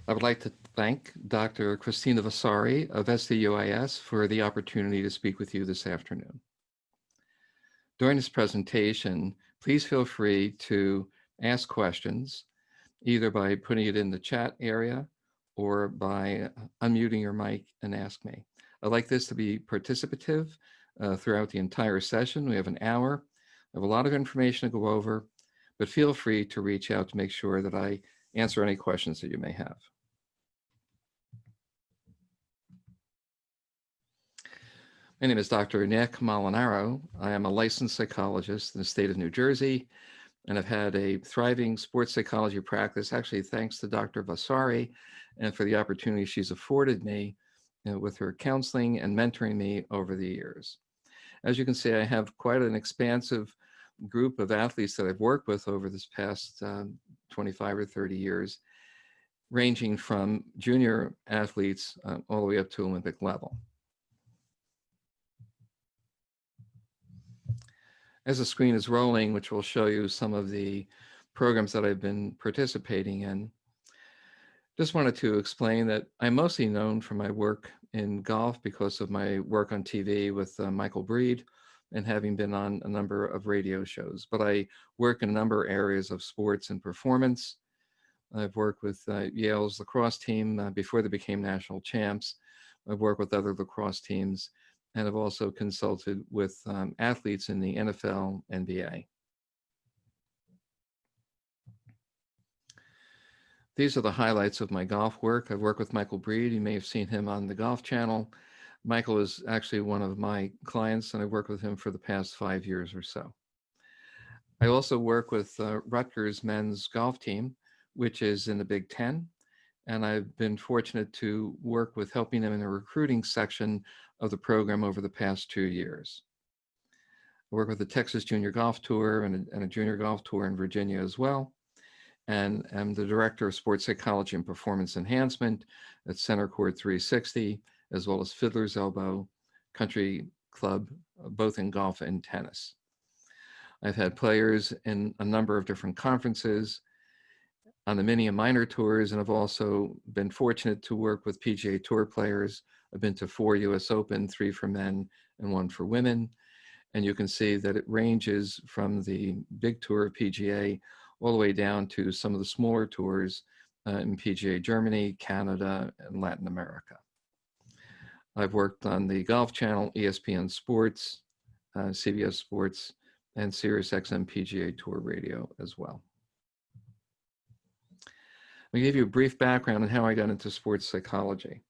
I would like to thank Dr. Christina Vasari of SDUIS for the opportunity to speak with you this afternoon. During this presentation, please feel free to ask questions, either by putting it in the chat area or by unmuting your mic and ask me. I'd like this to be participative throughout the entire session. We have an hour. I have a lot of information to go over, but feel free to reach out to make sure that I answer any questions that you may have. My name is Dr. Nick Molinaro. I am a licensed psychologist in the state of New Jersey, and I've had a thriving sports psychology practice, actually thanks to Dr. Vasari and for the opportunity she's afforded me with her counseling and mentoring me over the years. As you can see, I have quite an expansive group of athletes that I've worked with over this past 25 or 30 years, ranging from junior athletes all the way up to Olympic level. As the screen is rolling, which will show you some of the programs that I've been participating in, just wanted to explain that I'm mostly known for my work in golf because of my work on TV with Michael Breed and having been on a number of radio shows. But I work in a number of areas of sports and performance. I've worked with Yale's lacrosse team before they became national champs. I've worked with other lacrosse teams, and I've also consulted with athletes in the NFL, NBA. These are the highlights of my golf work. I've worked with Michael Breed. You may have seen him on the Golf Channel. Michael is actually one of my clients, and I've worked with him for the past 5 years or so. I also work with Rutgers men's golf team, which is in the Big Ten, and I've been fortunate to work with helping them in the recruiting section of the program over the past 2 years. I work with the Texas Junior Golf Tour and a junior golf tour in Virginia as well. And I'm the director of sports psychology and performance enhancement at Center Court 360, as well as Fiddler's Elbow Country Club, both in golf and tennis. I've had players in a number of different conferences on the mini and minor tours, and I've also been fortunate to work with PGA Tour players. I've been to 4 US Open, 3 for men and 1 for women. And you can see that it ranges from the big tour of PGA all the way down to some of the smaller tours in PGA Germany, Canada, and Latin America. I've worked on the Golf Channel, ESPN Sports, CBS Sports, and SiriusXM PGA Tour Radio as well. I'll give you a brief background on how I got into sports psychology.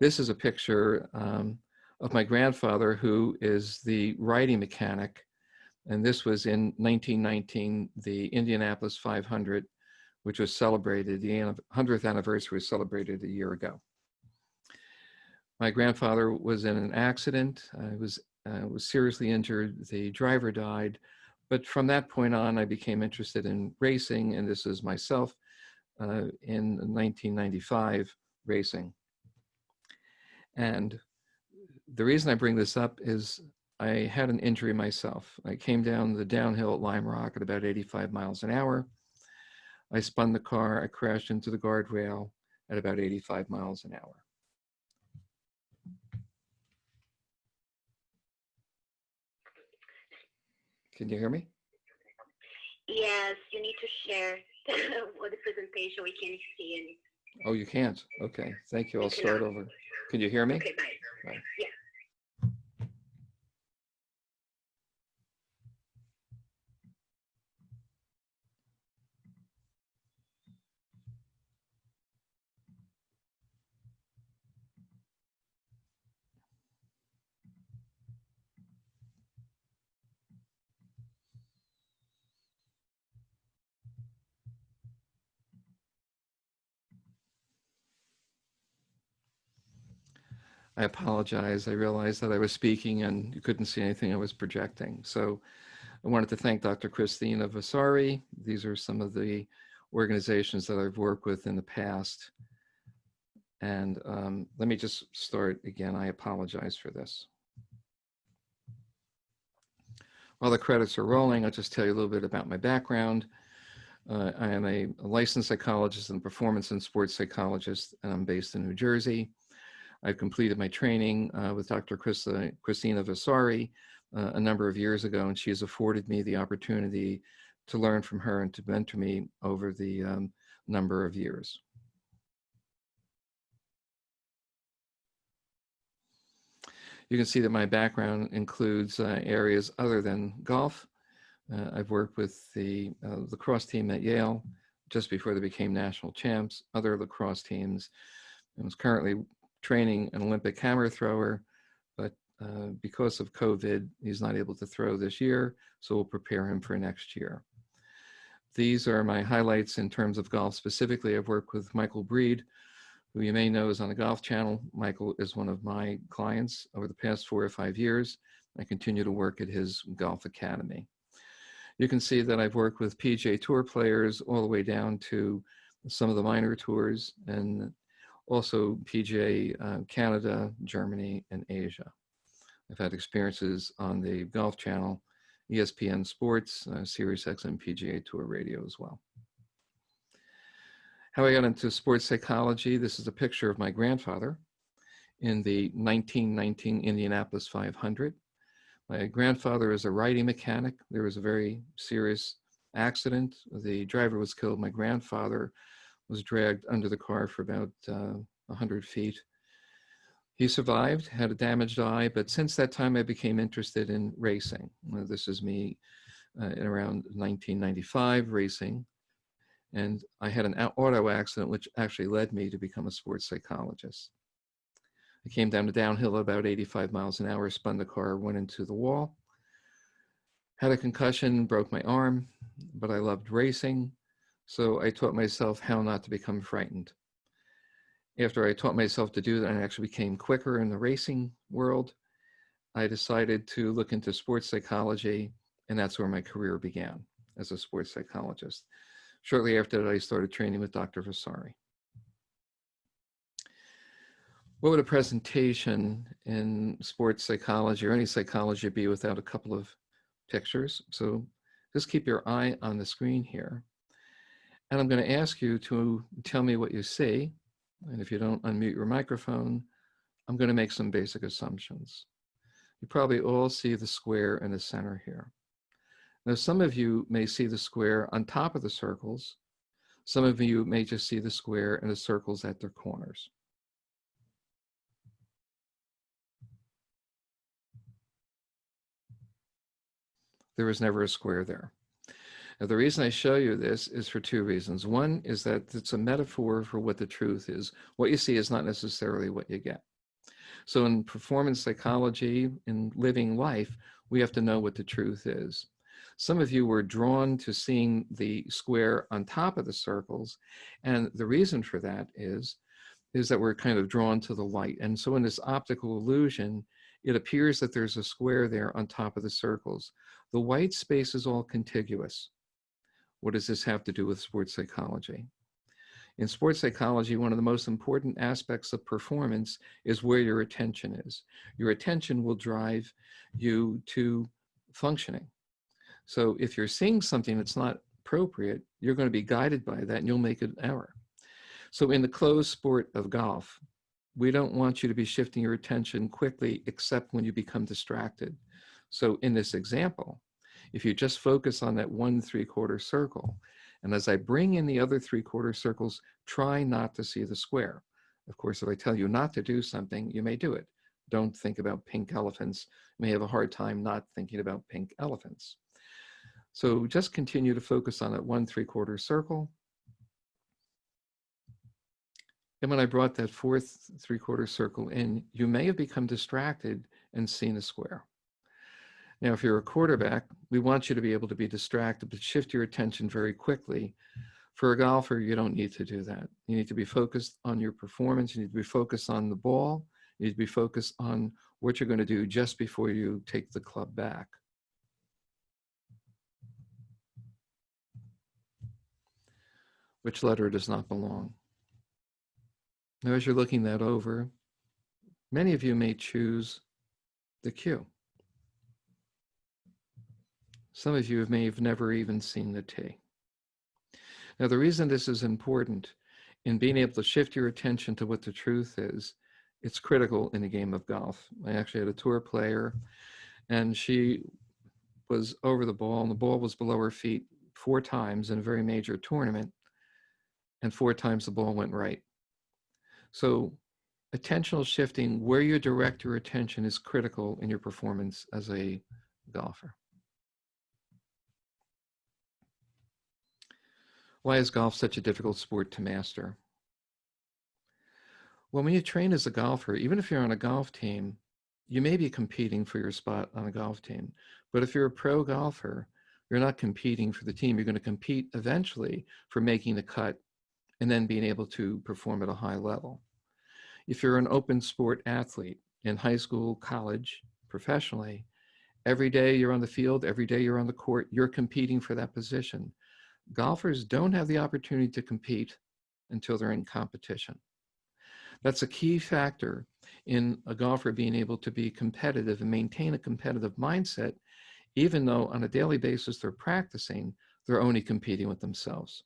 This is a picture of my grandfather, who is the riding mechanic. And this was in 1919, the Indianapolis 500, which was celebrated, the 100th anniversary was celebrated a year ago. My grandfather was in an accident. Was seriously injured. The driver died. But from that point on, I became interested in racing, and this is myself in 1995 racing. And the reason I bring this up is I had an injury myself. I came down the downhill at Lime Rock at about 85 miles an hour. I spun the car, I crashed into the guardrail at about 85 miles an hour. Can you hear me? Yes, you need to share the presentation. We can't see any. Oh, you can't? Okay, thank you. I'll start over. Can you hear me? Okay, bye. Bye. Yeah. I apologize. I realized that I was speaking and you couldn't see anything I was projecting. So I wanted to thank Dr. Christina Vasari. These are some of the organizations that I've worked with in the past. And let me just start again. I apologize for this. While the credits are rolling, I'll just tell you a little bit about my background. I am a licensed psychologist and performance and sports psychologist, and I'm based in New Jersey. I've completed my training with Dr. Christina Vasari a number of years ago, and she has afforded me the opportunity to learn from her and to mentor me over the number of years. You can see that my background includes areas other than golf. I've worked with the lacrosse team at Yale just before they became national champs, other lacrosse teams. I was currently training an Olympic hammer thrower, but because of COVID, he's not able to throw this year, so we'll prepare him for next year. These are my highlights in terms of golf. Specifically, I've worked with Michael Breed, who you may know is on the Golf Channel. Michael is one of my clients over the past 4 or 5 years. I continue to work at his golf academy. You can see that I've worked with PGA Tour players all the way down to some of the minor tours, and also PGA Canada, Germany, and Asia. I've had experiences on the Golf Channel, ESPN Sports, SiriusXM PGA Tour Radio as well. How I got into sports psychology, this is a picture of my grandfather in the 1919 Indianapolis 500. My grandfather is a riding mechanic. There was a very serious accident. The driver was killed. My grandfather was dragged under the car for about 100 feet. He survived, had a damaged eye, but since that time I became interested in racing. This is me in around 1995 racing. And I had an auto accident, which actually led me to become a sports psychologist. I came down a downhill about 85 miles an hour, spun the car, went into the wall, had a concussion, broke my arm, but I loved racing. So I taught myself how not to become frightened. After I taught myself to do that, I actually became quicker in the racing world. I decided to look into sports psychology, and that's where my career began as a sports psychologist. Shortly after that, I started training with Dr. Vasari. What would a presentation in sports psychology or any psychology be without a couple of pictures? So just keep your eye on the screen here. And I'm going to ask you to tell me what you see. And if you don't unmute your microphone, I'm going to make some basic assumptions. You probably all see the square in the center here. Now, some of you may see the square on top of the circles. Some of you may just see the square and the circles at their corners. There was never a square there. Now, the reason I show you this is for two reasons. One is that it's a metaphor for what the truth is. What you see is not necessarily what you get. So in performance psychology, in living life, we have to know what the truth is. Some of you were drawn to seeing the square on top of the circles. And the reason for that is that we're kind of drawn to the light. And so in this optical illusion, it appears that there's a square there on top of the circles. The white space is all contiguous. What does this have to do with sports psychology? In sports psychology, one of the most important aspects of performance is where your attention is. Your attention will drive you to functioning. So if you're seeing something that's not appropriate, you're going to be guided by that and you'll make an error. So in the closed sport of golf, we don't want you to be shifting your attention quickly except when you become distracted. So in this example, if you just focus on that 1 3/4 circle, and as I bring in the other 3/4 circles, try not to see the square. Of course, if I tell you not to do something, you may do it. Don't think about pink elephants. You may have a hard time not thinking about pink elephants. So just continue to focus on that 1 3/4 circle. And when I brought that 4th 3/4 circle in, you may have become distracted and seen a square. Now, if you're a quarterback, we want you to be able to be distracted, but shift your attention very quickly. For a golfer, you don't need to do that. You need to be focused on your performance. You need to be focused on the ball. You need to be focused on what you're going to do just before you take the club back. Which letter does not belong? Now, as you're looking that over, many of you may choose the Q. Some of you may have never even seen the T. Now, the reason this is important in being able to shift your attention to what the truth is, it's critical in a game of golf. I actually had a tour player, and she was over the ball, and the ball was below her feet 4 times in a very major tournament, and 4 times the ball went right. So attentional shifting, where you direct your attention, is critical in your performance as a golfer. Why is golf such a difficult sport to master? Well, when you train as a golfer, even if you're on a golf team, you may be competing for your spot on a golf team. But if you're a pro golfer, you're not competing for the team. You're going to compete eventually for making the cut and then being able to perform at a high level. If you're an open sport athlete in high school, college, professionally, every day you're on the field, every day you're on the court, you're competing for that position. Golfers don't have the opportunity to compete until they're in competition. That's a key factor in a golfer being able to be competitive and maintain a competitive mindset, even though on a daily basis they're practicing, they're only competing with themselves.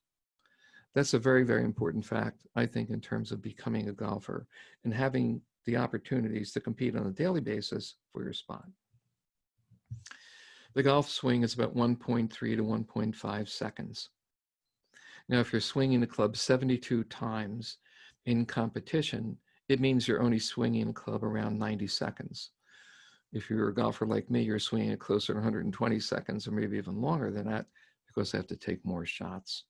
That's a very, very important fact, I think, in terms of becoming a golfer and having the opportunities to compete on a daily basis for your spot. The golf swing is about 1.3 to 1.5 seconds. Now, if you're swinging the club 72 times in competition, it means you're only swinging the club around 90 seconds. If you're a golfer like me, you're swinging it closer to 120 seconds or maybe even longer than that because I have to take more shots.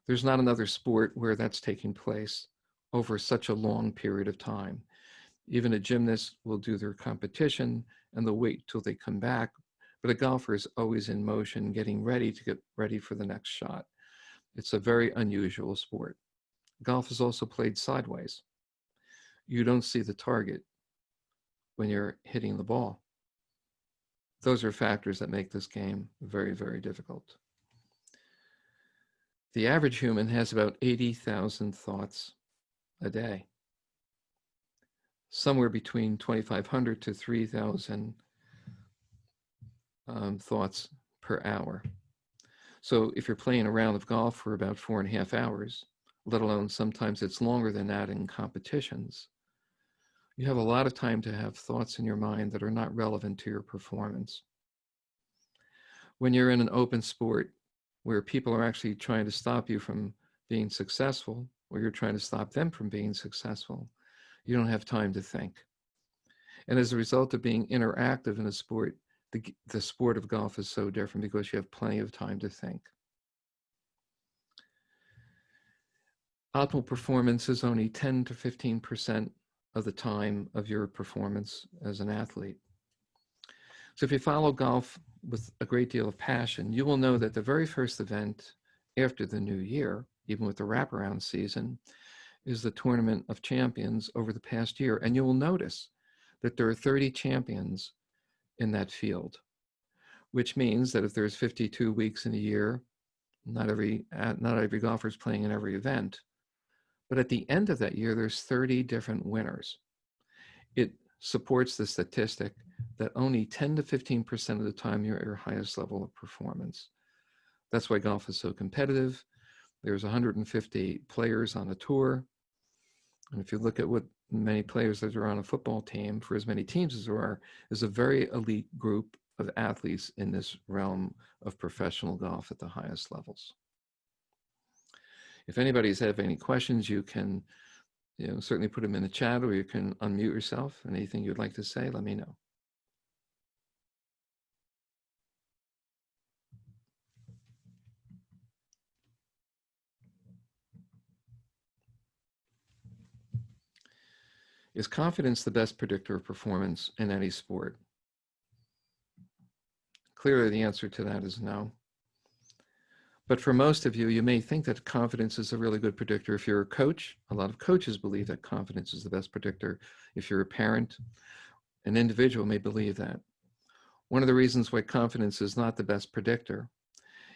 There's not another sport where that's taking place over such a long period of time. Even a gymnast will do their competition and they'll wait till they come back, but a golfer is always in motion, getting ready to get ready for the next shot. It's a very unusual sport. Golf is also played sideways. You don't see the target when you're hitting the ball. Those are factors that make this game very, very difficult. The average human has about 80,000 thoughts a day, somewhere between 2,500 to 3,000 thoughts per hour. So if you're playing a round of golf for about 4.5 hours, let alone sometimes it's longer than that in competitions, you have a lot of time to have thoughts in your mind that are not relevant to your performance. When you're in an open sport where people are actually trying to stop you from being successful, or you're trying to stop them from being successful, you don't have time to think. And as a result of being interactive in a sport, the sport of golf is so different because you have plenty of time to think. Optimal performance is only 10 to 15% of the time of your performance as an athlete. So if you follow golf with a great deal of passion, you will know that the very first event after the new year, even with the wraparound season, is the Tournament of Champions over the past year. And you will notice that there are 30 champions in that field, which means that if there's 52 weeks in a year, not every golfer is playing in every event. But at the end of that year, there's 30 different winners. It supports the statistic that only 10 to 15% of the time you're at your highest level of performance. That's why golf is so competitive. There's 150 players on a tour. And if you look at what many players that are on a football team, for as many teams as there are, is a very elite group of athletes in this realm of professional golf at the highest levels. If anybody's have any questions, you can certainly put them in the chat, or you can unmute yourself. Anything you'd like to say, let me know. Is confidence the best predictor of performance in any sport? Clearly, the answer to that is no. But for most of you, you may think that confidence is a really good predictor. If you're a coach, a lot of coaches believe that confidence is the best predictor. If you're a parent, an individual may believe that. One of the reasons why confidence is not the best predictor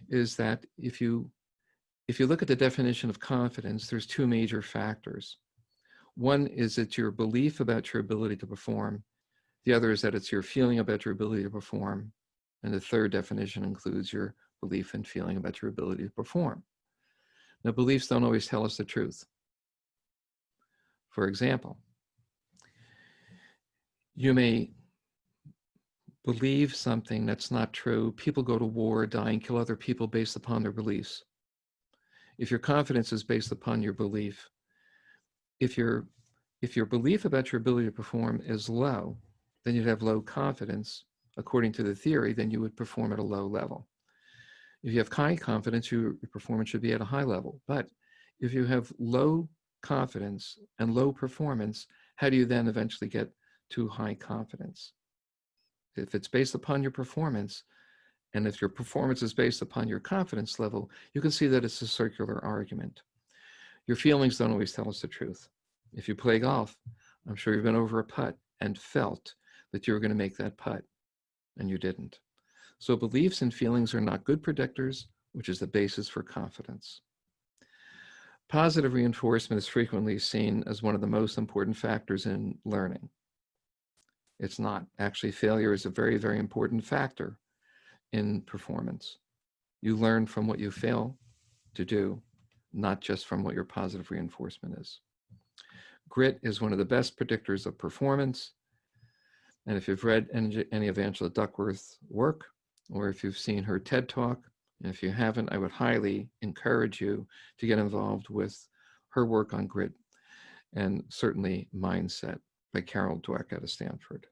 is that if you look at the definition of confidence, there's 2 major factors. One is it's your belief about your ability to perform. The other is that it's your feeling about your ability to perform. And the third definition includes your belief and feeling about your ability to perform. Now, beliefs don't always tell us the truth. For example, you may believe something that's not true. People go to war, die, and kill other people based upon their beliefs. If your confidence is based upon your belief, if your belief about your ability to perform is low, then you'd have low confidence. According to the theory, then you would perform at a low level. If you have high confidence, your performance should be at a high level. But if you have low confidence and low performance, how do you then eventually get to high confidence? If it's based upon your performance, and if your performance is based upon your confidence level, you can see that it's a circular argument. Your feelings don't always tell us the truth. If you play golf, I'm sure you've been over a putt and felt that you were going to make that putt, and you didn't. So beliefs and feelings are not good predictors, which is the basis for confidence. Positive reinforcement is frequently seen as one of the most important factors in learning. It's not. Actually, failure is a very, very important factor in performance. You learn from what you fail to do, not just from what your positive reinforcement is. Grit is one of the best predictors of performance. And if you've read any of Angela Duckworth's work, or if you've seen her TED Talk, and if you haven't, I would highly encourage you to get involved with her work on grit and certainly Mindset by Carol Dweck out of Stanford.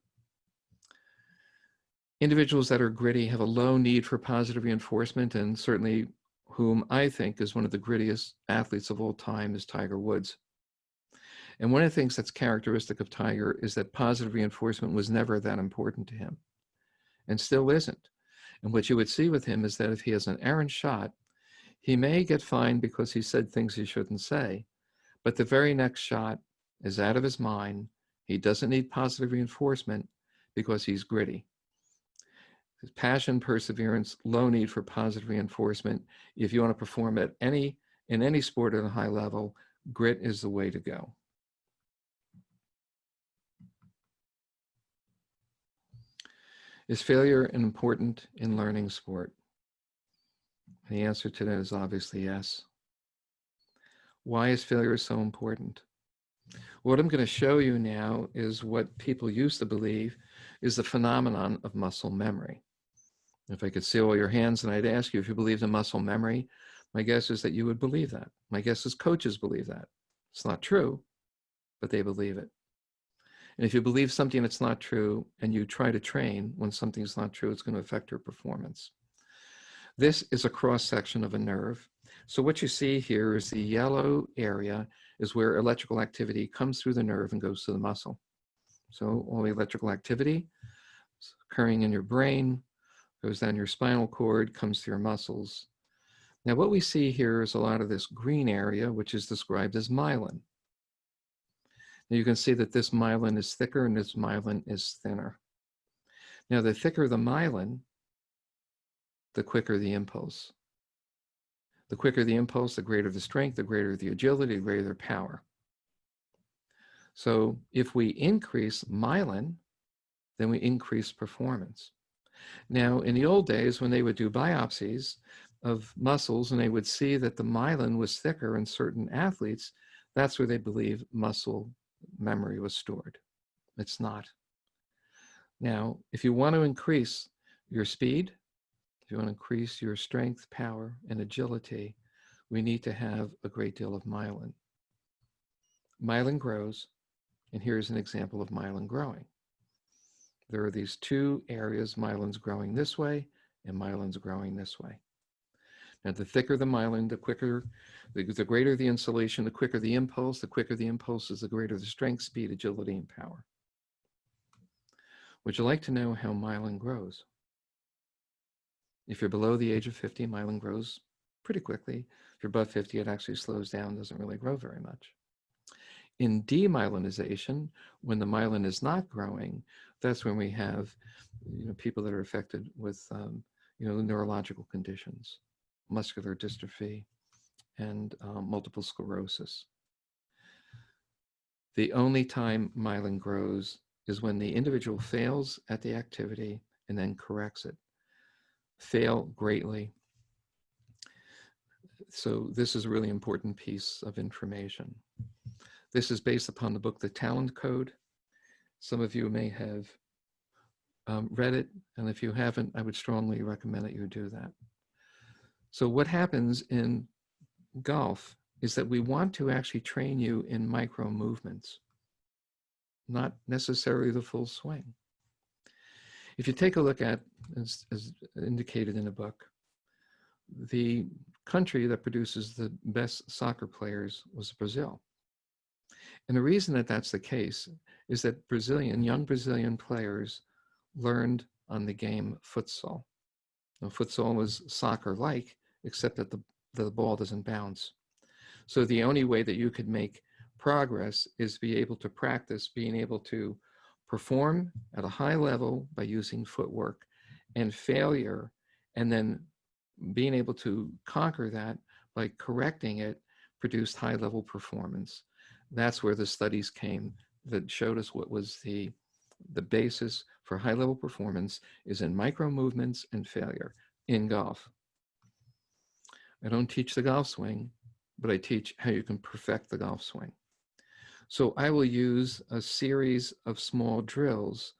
Individuals that are gritty have a low need for positive reinforcement, and certainly whom I think is one of the grittiest athletes of all time is Tiger Woods. And one of the things that's characteristic of Tiger is that positive reinforcement was never that important to him, and still isn't. And what you would see with him is that if he has an errant shot, he may get fined because he said things he shouldn't say, but the very next shot is out of his mind. He doesn't need positive reinforcement because he's gritty. His passion, perseverance, low need for positive reinforcement. If you want to perform in any sport at a high level, grit is the way to go. Is failure important in learning sport? The answer to that is obviously yes. Why is failure so important? What I'm going to show you now is what people used to believe is the phenomenon of muscle memory. If I could see all your hands and I'd ask you if you believed in muscle memory, my guess is that you would believe that. My guess is coaches believe that. It's not true, but they believe it. And if you believe something that's not true and you try to train when something's not true, it's going to affect your performance. This is a cross-section of a nerve. So what you see here is the yellow area is where electrical activity comes through the nerve and goes to the muscle. So all the electrical activity is occurring in your brain, goes down your spinal cord, comes to your muscles. Now what we see here is a lot of this green area, which is described as myelin. Now you can see that this myelin is thicker and this myelin is thinner. Now the thicker the myelin, the quicker the impulse. The quicker the impulse, the greater the strength, the greater the agility, the greater the power. So if we increase myelin, then we increase performance. Now, in the old days, when they would do biopsies of muscles and they would see that the myelin was thicker in certain athletes, that's where they believe muscle memory was stored. It's not. Now, if you want to increase your speed, if you want to increase your strength, power, and agility, we need to have a great deal of myelin. Myelin grows, and here's an example of myelin growing. There are these two areas, myelin's growing this way, and myelin's growing this way. Now, the thicker the myelin, the greater the insulation, the quicker the impulse is, the greater the strength, speed, agility, and power. Would you like to know how myelin grows? If you're below the age of 50, myelin grows pretty quickly. If you're above 50, it actually slows down, doesn't really grow very much. In demyelinization, when the myelin is not growing, that's when we have people that are affected with neurological conditions, muscular dystrophy, and multiple sclerosis. The only time myelin grows is when the individual fails at the activity and then corrects it. Fail greatly, So this is a really important piece of information. This is based upon the book, The Talent Code. Some of you may have read it, and if you haven't, I would strongly recommend that you do that. So what happens in golf is that we want to actually train you in micro movements, not necessarily the full swing. If you take a look at, as indicated in the book, the country that produces the best soccer players was Brazil. And the reason that that's the case is that young Brazilian players learned on the game futsal. Now, futsal is soccer-like, except that the ball doesn't bounce. So the only way that you could make progress is be able to practice being able to perform at a high level by using footwork, and failure, and then being able to conquer that by correcting it, produced high level performance. That's where the studies came that showed us what was the basis for high level performance is in micro movements and failure in golf. I don't teach the golf swing, but I teach how you can perfect the golf swing. So I will use a series of small drills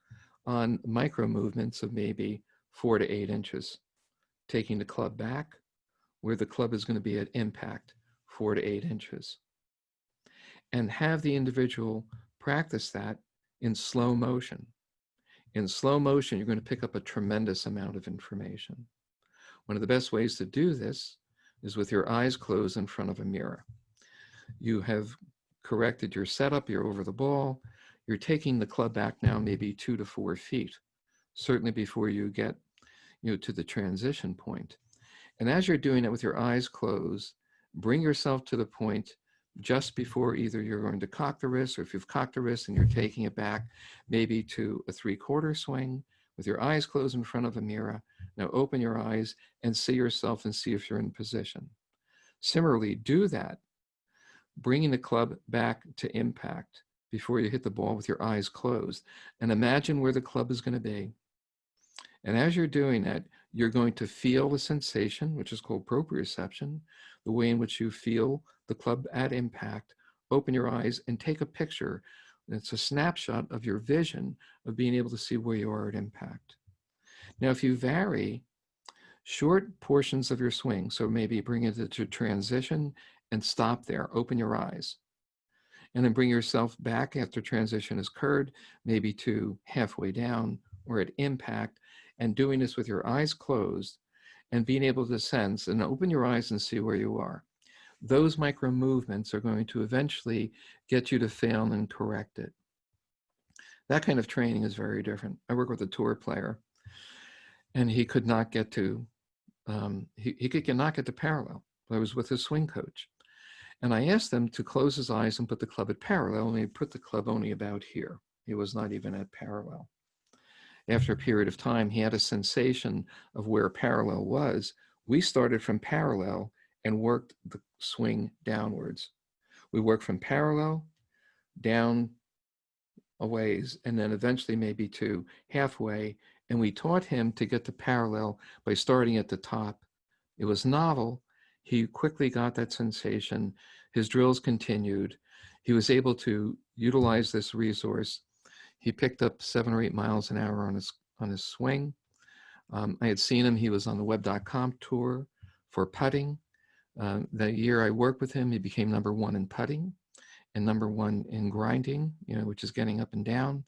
on micro movements of maybe 4 to 8 inches, taking the club back where the club is going to be at impact, 4 to 8 inches, and have the individual practice that in slow motion. In slow motion, you're going to pick up a tremendous amount of information. One of the best ways to do this is with your eyes closed in front of a mirror. You have corrected your setup, you're over the ball, you're taking the club back now maybe 2 to 4 feet, certainly before you get to the transition point. And as you're doing it with your eyes closed, bring yourself to the point just before either you're going to cock the wrist, or if you've cocked the wrist and you're taking it back, maybe to a 3/4 swing with your eyes closed in front of a mirror. Now open your eyes and see yourself and see if you're in position. Similarly, do that, bringing the club back to impact before you hit the ball with your eyes closed, and imagine where the club is going to be. And as you're doing that, you're going to feel the sensation, which is called proprioception, the way in which you feel the club at impact. Open your eyes and take a picture. It's a snapshot of your vision of being able to see where you are at impact. Now, if you vary short portions of your swing, so maybe bring it to transition and stop there, open your eyes, and then bring yourself back after transition has occurred, maybe to halfway down or at impact, and doing this with your eyes closed and being able to sense and open your eyes and see where you are. Those micro movements are going to eventually get you to fail and correct it. That kind of training is very different. I work with a tour player, and he could not get to, he could not get to parallel. I was with his swing coach, and I asked him to close his eyes and put the club at parallel, and he put the club only about here. He was not even at parallel. After a period of time, he had a sensation of where parallel was. We started from parallel and worked the swing downwards. We worked from parallel down a ways, and then eventually maybe to halfway, and we taught him to get to parallel by starting at the top. It was novel. He quickly got that sensation. His drills continued. He was able to utilize this resource. He picked up 7 or 8 miles an hour on his swing. I had seen him. He was on the web.com tour for putting. The year I worked with him, he became #1 in putting and #1 in grinding, which is getting up and down.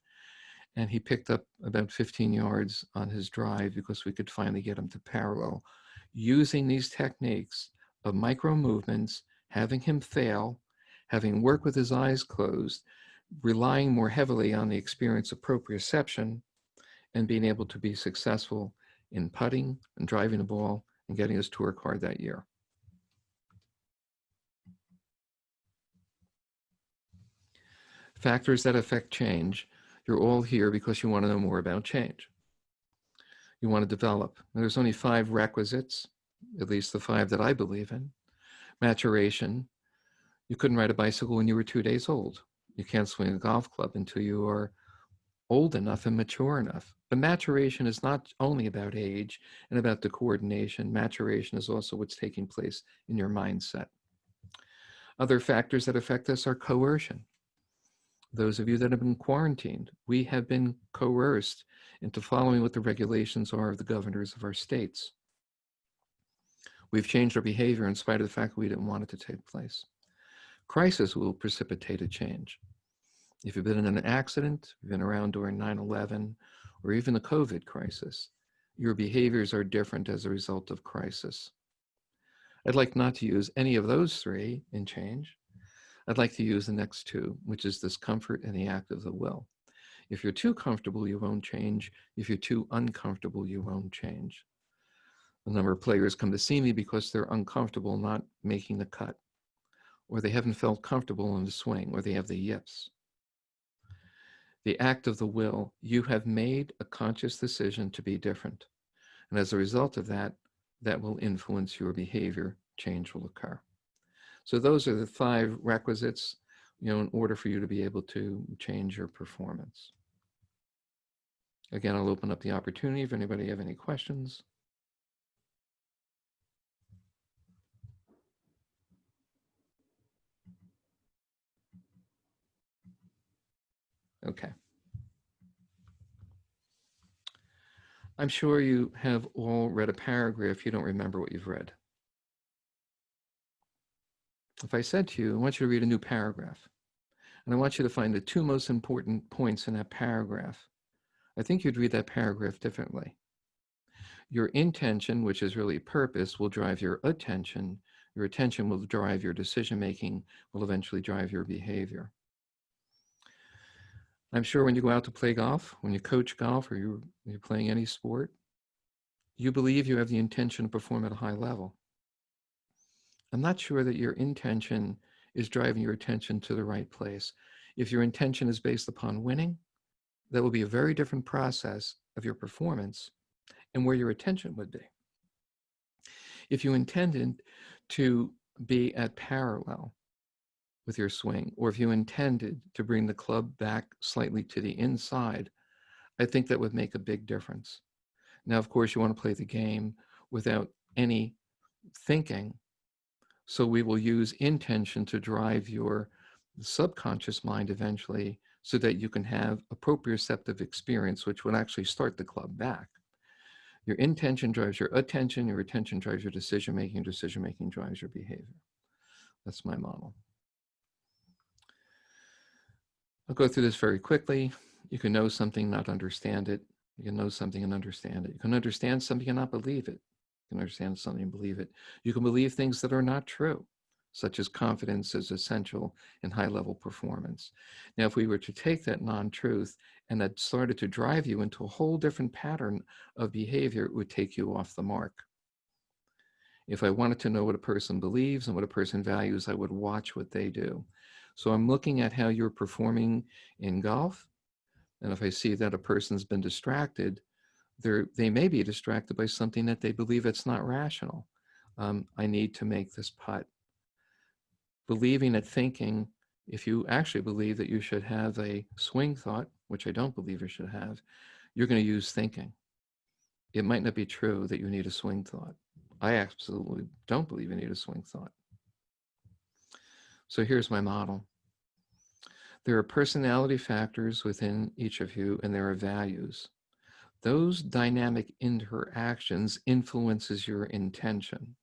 And he picked up about 15 yards on his drive because we could finally get him to parallel. Using these techniques of micro movements, having him fail, having worked with his eyes closed, relying more heavily on the experience of proprioception, and being able to be successful in putting and driving the ball and getting his tour card that year. Factors that affect change. You're all here because you want to know more about change. You want to develop. And there's only 5 requisites, at least the 5 that I believe in. Maturation. You couldn't ride a bicycle when you were 2 days old. You can't swing a golf club until you are old enough and mature enough. But maturation is not only about age and about the coordination. Maturation is also what's taking place in your mindset. Other factors that affect us are coercion. Those of you that have been quarantined, we have been coerced into following what the regulations are of the governors of our states. We've changed our behavior in spite of the fact that we didn't want it to take place. Crisis will precipitate a change. If you've been in an accident, you've been around during 9/11, or even the COVID crisis, your behaviors are different as a result of crisis. I'd like not to use any of those three in change. I'd like to use the next two, which is discomfort and the act of the will. If you're too comfortable, you won't change. If you're too uncomfortable, you won't change. A number of players come to see me because they're uncomfortable not making the cut, or they haven't felt comfortable in the swing, or they have the yips. The act of the will, you have made a conscious decision to be different. And as a result of that, that will influence your behavior. Change will occur. So those are the 5 requisites, in order for you to be able to change your performance. Again, I'll open up the opportunity if anybody have any questions. Okay. I'm sure you have all read a paragraph. You don't remember what you've read. If I said to you, I want you to read a new paragraph, and I want you to find the 2 most important points in that paragraph, I think you'd read that paragraph differently. Your intention, which is really purpose, will drive your attention. Your attention will drive your decision-making, will eventually drive your behavior. I'm sure when you go out to play golf, when you coach golf, or you're playing any sport, you believe you have the intention to perform at a high level. I'm not sure that your intention is driving your attention to the right place. If your intention is based upon winning, that will be a very different process of your performance and where your attention would be. If you intended to be at parallel with your swing, or if you intended to bring the club back slightly to the inside, I think that would make a big difference. Now, of course, you want to play the game without any thinking. So we will use intention to drive your subconscious mind eventually so that you can have a proprioceptive experience, which would actually start the club back. Your intention drives your attention drives your decision-making drives your behavior. That's my model. I'll go through this very quickly. You can know something, not understand it. You can know something and understand it. You can understand something and not believe it. You can understand something and believe it. You can believe things that are not true, such as confidence is essential in high-level performance. Now, if we were to take that non-truth and that started to drive you into a whole different pattern of behavior, it would take you off the mark. If I wanted to know what a person believes and what a person values, I would watch what they do. So I'm looking at how you're performing in golf. And if I see that a person's been distracted, they may be distracted by something that they believe it's not rational. I need to make this putt. Believing and thinking, if you actually believe that you should have a swing thought, which I don't believe you should have, you're going to use thinking. It might not be true that you need a swing thought. I absolutely don't believe you need a swing thought. So here's my model. There are personality factors within each of you, and there are values. Those dynamic interactions influences your intention.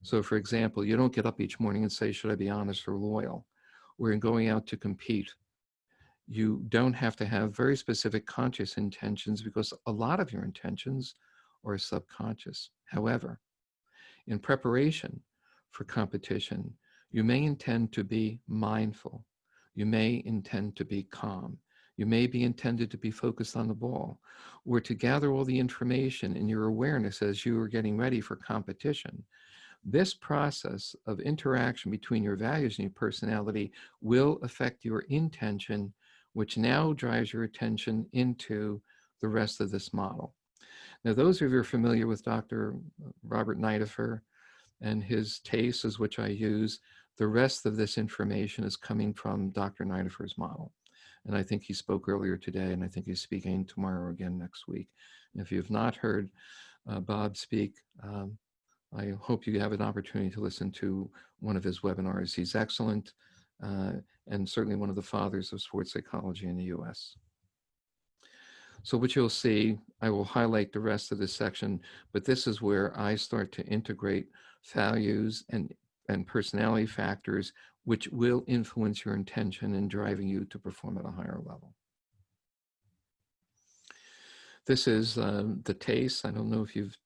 So for example, you don't get up each morning and say, should I be honest or loyal? Or in going out to compete, you don't have to have very specific conscious intentions because a lot of your intentions are subconscious. However, in preparation for competition, you may intend to be mindful. You may intend to be calm. You may be intended to be focused on the ball, or to gather all the information in your awareness as you are getting ready for competition. This process of interaction between your values and your personality will affect your intention, which now drives your attention into the rest of this model. Now, those of you who are familiar with Dr. Robert Nidifer and his tastes, which I use, the rest of this information is coming from Dr. Nidifer's model. And I think he spoke earlier today, and I think he's speaking tomorrow again next week. And if you've not heard Bob speak, I hope you have an opportunity to listen to one of his webinars. He's excellent, and certainly one of the fathers of sports psychology in the US. So what you'll see, I will highlight the rest of this section, but this is where I start to integrate values and personality factors which will influence your intention in driving you to perform at a higher level. This is the TACE. I don't know if you've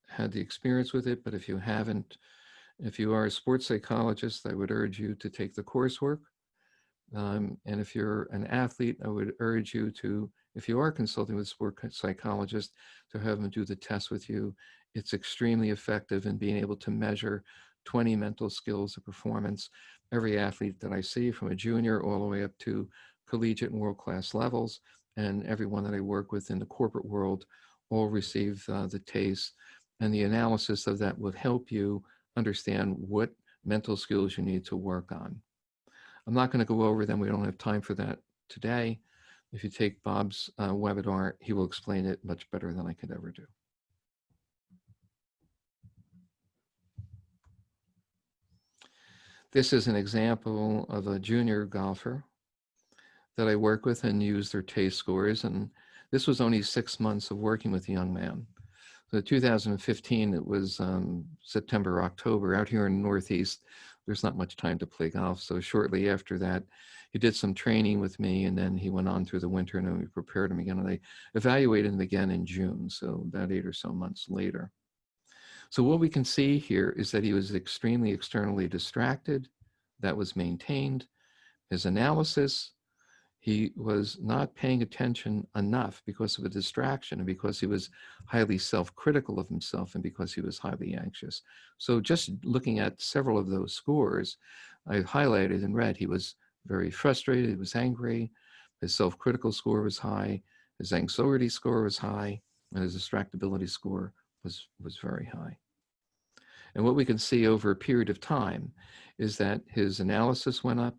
had the experience with it, but if you haven't, if you are a sports psychologist, I would urge you to take the coursework. And if you're an athlete, I would urge you to, if you are consulting with a sports psychologist, to have them do the test with you. It's extremely effective in being able to measure 20 mental skills of performance. Every athlete that I see, from a junior all the way up to collegiate and world-class levels, and everyone that I work with in the corporate world, all receive the TACE. And the analysis of that would help you understand what mental skills you need to work on. I'm not going to go over them. We don't have time for that today. If you take Bob's webinar, he will explain it much better than I could ever do. This is an example of a junior golfer that I work with and use their TACE scores. And this was only 6 months of working with the young man. So 2015, it was September, October. Out here in the Northeast, there's not much time to play golf. So shortly after that, he did some training with me, and then he went on through the winter, and then we prepared him again. And I evaluated him again in June, so about 8 or so months later. So what we can see here is that he was extremely externally distracted. That was maintained. His analysis, he was not paying attention enough because of a distraction, and because he was highly self-critical of himself, and because he was highly anxious. So just looking at several of those scores, I've highlighted in red. He was very frustrated, he was angry, his self-critical score was high, his anxiety score was high, and his distractibility score was very high. And what we can see over a period of time is that his analysis went up.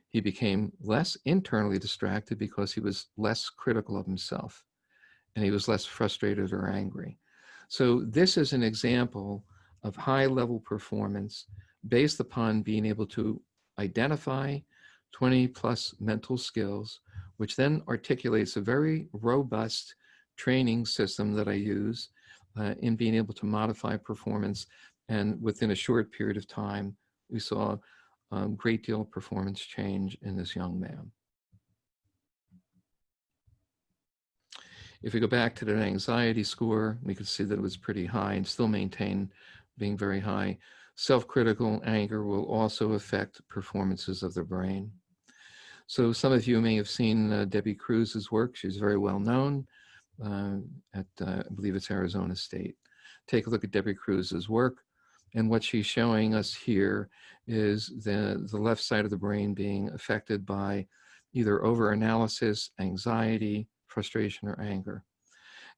He became less internally distracted because he was less critical of himself, and he was less frustrated or angry. So this is an example of high-level performance based upon being able to identify 20 plus mental skills, which then articulates a very robust training system that I use in being able to modify performance. And within a short period of time, we saw a great deal of performance change in this young man. If we go back to that anxiety score, we can see that it was pretty high and still maintain being very high. Self-critical anger will also affect performances of the brain. So some of you may have seen Debbie Cruz's work. She's very well known at, I believe it's Arizona State. Take a look at Debbie Cruz's work. And what she's showing us here is the left side of the brain being affected by either overanalysis, anxiety, frustration, or anger.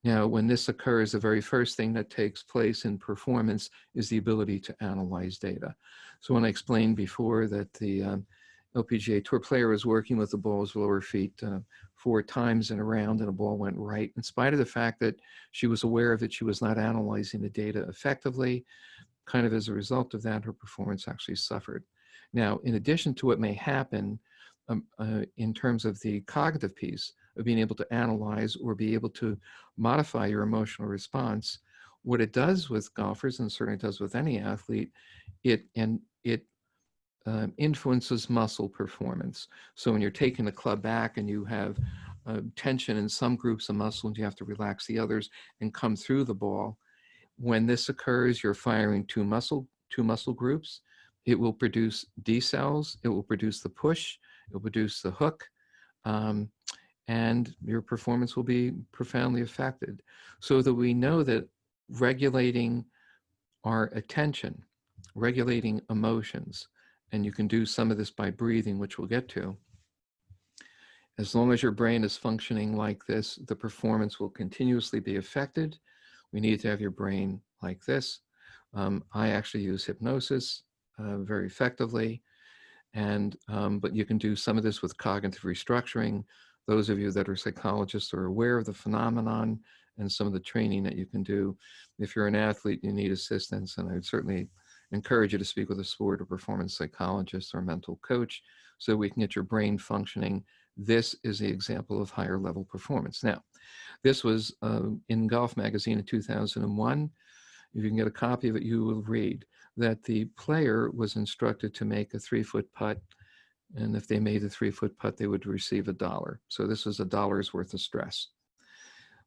Now, when this occurs, the very first thing that takes place in performance is the ability to analyze data. So when I explained before that the LPGA Tour player was working with the ball's lower feet 4 times in a round, and a ball went right, in spite of the fact that she was aware of it, she was not analyzing the data effectively. Kind of as a result of that, her performance actually suffered. Now, in addition to what may happen in terms of the cognitive piece of being able to analyze or be able to modify your emotional response, what it does with golfers, and certainly does with any athlete, it influences muscle performance. So when you're taking the club back and you have tension in some groups of muscle and you have to relax the others and come through the ball, when this occurs, you're firing two muscle groups. It will produce D cells. It will produce the push. It will produce the hook. And your performance will be profoundly affected. So that we know that regulating our attention, regulating emotions, and you can do some of this by breathing, which we'll get to. As long as your brain is functioning like this, the performance will continuously be affected. We need to have your brain like this. I actually use hypnosis very effectively. And but you can do some of this with cognitive restructuring. Those of you that are psychologists are aware of the phenomenon and some of the training that you can do. If you're an athlete, you need assistance, and I would certainly encourage you to speak with a sport or performance psychologist or mental coach so we can get your brain functioning. This is the example of higher level performance. Now, this was in Golf Magazine in 2001. If you can get a copy of it, you will read that the player was instructed to make a 3-foot putt, and if they made a 3-foot putt, they would receive $1. So this was $1 worth of stress.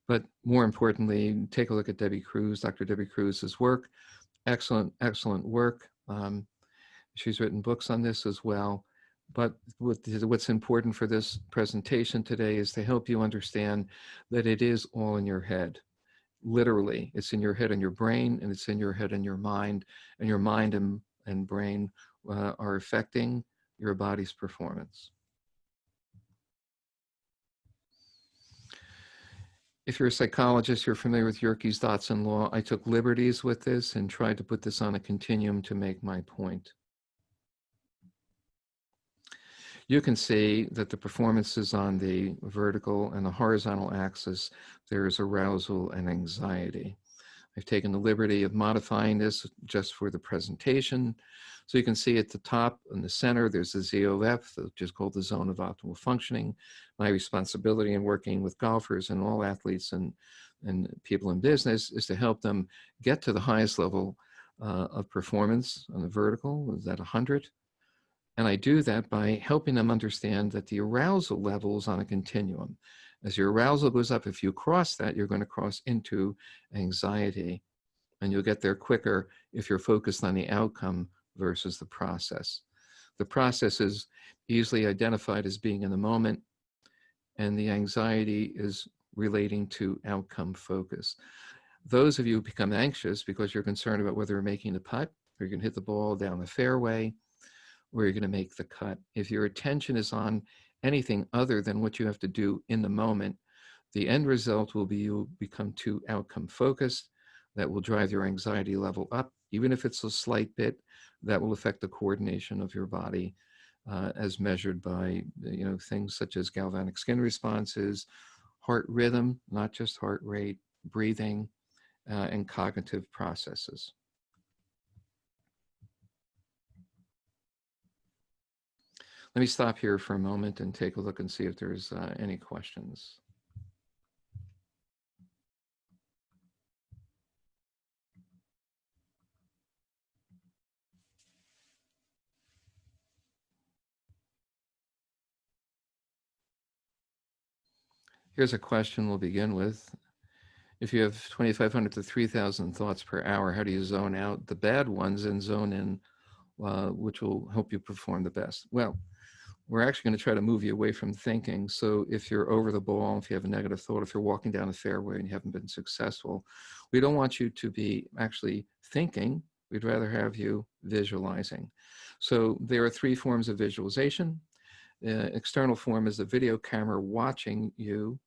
But more importantly, take a look at Debbie Cruz, Dr. Debbie Cruz's work. Excellent, excellent work. She's written books on this as well. But what's important for this presentation today is to help you understand that it is all in your head. Literally, it's in your head and your brain, and it's in your head and your mind, and your mind and brain are affecting your body's performance. If you're a psychologist, you're familiar with Yerkes Dotson law. I took liberties with this and tried to put this on a continuum to make my point. You can see that the performance is on the vertical and the horizontal axis. There is arousal and anxiety. I've taken the liberty of modifying this just for the presentation. So you can see at the top in the center, there's the ZOF, which is called the zone of optimal functioning. My responsibility in working with golfers and all athletes and people in business is to help them get to the highest level of performance on the vertical, is at 100. And I do that by helping them understand that the arousal level is on a continuum. As your arousal goes up, if you cross that, you're going to cross into anxiety, and you'll get there quicker if you're focused on the outcome versus the process. The process is easily identified as being in the moment, and the anxiety is relating to outcome focus. Those of you who become anxious because you're concerned about whether you're making the putt, or you can hit the ball down the fairway, where you're going to make the cut. If your attention is on anything other than what you have to do in the moment, the end result will be you'll become too outcome focused. That will drive your anxiety level up. Even if it's a slight bit, that will affect the coordination of your body as measured by things such as galvanic skin responses, heart rhythm, not just heart rate, breathing, and cognitive processes. Let me stop here for a moment and take a look and see if there's any questions. Here's a question we'll begin with. If you have 2,500 to 3,000 thoughts per hour, how do you zone out the bad ones and zone in which will help you perform the best? Well, we're actually going to try to move you away from thinking. So if you're over the ball, if you have a negative thought, if you're walking down a fairway and you haven't been successful, we don't want you to be actually thinking. We'd rather have you visualizing. So there are 3 forms of visualization. External form is the video camera watching you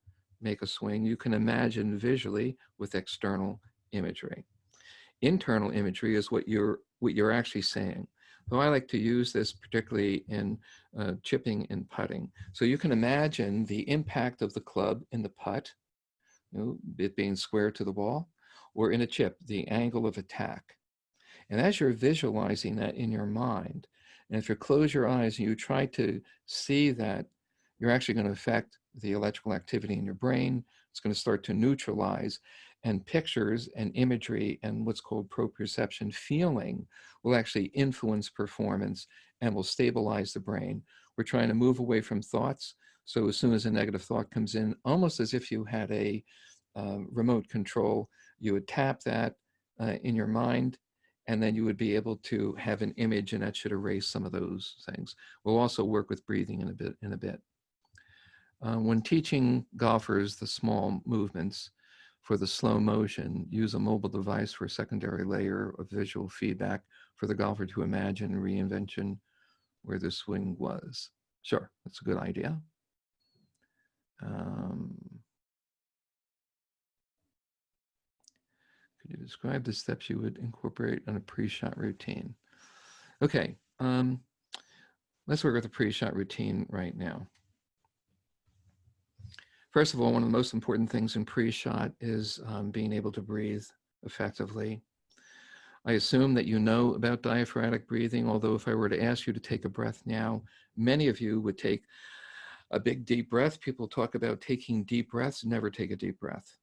make a swing. You can imagine visually with external imagery. Internal imagery is what you're actually saying. So I like to use this particularly in chipping and putting. So you can imagine the impact of the club in the putt, it being square to the ball, or in a chip, the angle of attack. And as you're visualizing that in your mind, and if you close your eyes and you try to see that, you're actually going to affect the electrical activity in your brain. It's going to start to neutralize, and pictures and imagery and what's called proprioception feeling will actually influence performance and will stabilize the brain. We're trying to move away from thoughts. So as soon as a negative thought comes in, almost as if you had a remote control, you would tap that in your mind, and then you would be able to have an image, and that should erase some of those things. We'll also work with breathing in a bit. When teaching golfers the small movements for the slow motion, use a mobile device for a secondary layer of visual feedback for the golfer to imagine reinvention where the swing was. Sure, that's a good idea. Could you describe the steps you would incorporate in a pre-shot routine? Okay. Let's work with the pre-shot routine right now. First of all, one of the most important things in pre-shot is being able to breathe effectively. I assume that you know about diaphragmatic breathing, although if I were to ask you to take a breath now, many of you would take a big deep breath. People talk about taking deep breaths. Never take a deep breath.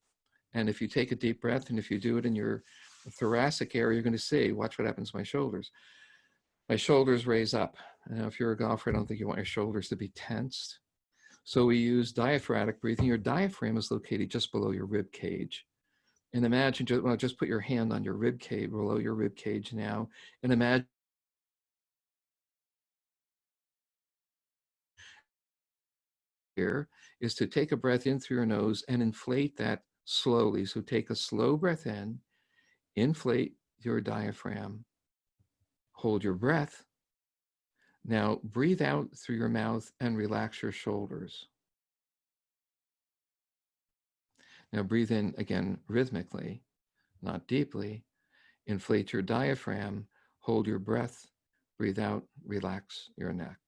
And if you take a deep breath and if you do it in your thoracic area, you're going to see, watch what happens to my shoulders. My shoulders raise up. Now, if you're a golfer, I don't think you want your shoulders to be tensed. So we use diaphragmatic breathing. Your diaphragm is located just below your rib cage. And imagine, just put your hand on your rib cage, below your rib cage now, and imagine here is to take a breath in through your nose and inflate that slowly. So take a slow breath in, inflate your diaphragm, hold your breath. Now breathe out through your mouth and relax your shoulders. Now breathe in again rhythmically, not deeply. Inflate your diaphragm, hold your breath, breathe out, relax your neck.